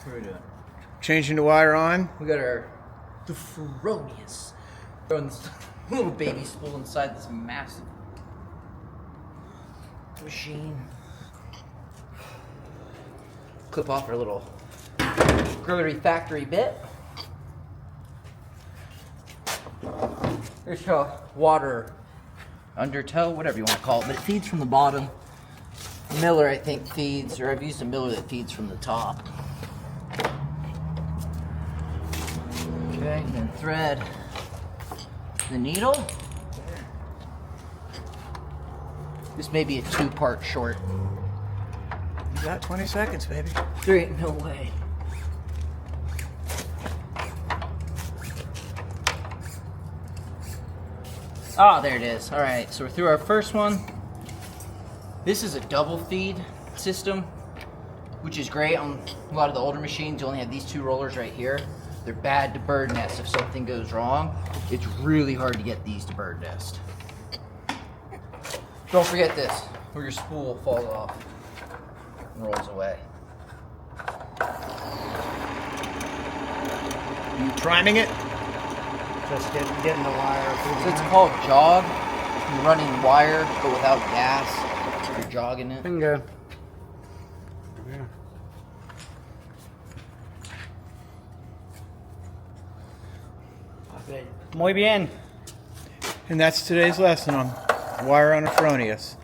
What are we doing? Changing the wire on. We got the Fronius. Throwing this little baby spool inside this massive machine. Clip off our little rotary factory bit. There's a water undertow, whatever you want to call it, but it feeds from the bottom. Miller, I think, feeds, or I've used a Miller that feeds from the top. Okay, and then thread the needle. This may be a 2-part short. You got 20 seconds, baby. There ain't no way. Ah, there it is. All right, so we're through our first one. This is a double feed system, which is great on a lot of the older machines. You only have these 2 rollers right here. They're bad to bird nest if something goes wrong. It's really hard to get these to bird nest. Don't forget this, where your spool falls off and rolls away. You priming it? Just getting the wire through So it's the called jog. You're running wire, but without gas. You're jogging it. Bingo. Yeah. Muy bien. And that's today's lesson on wire on a Fronius.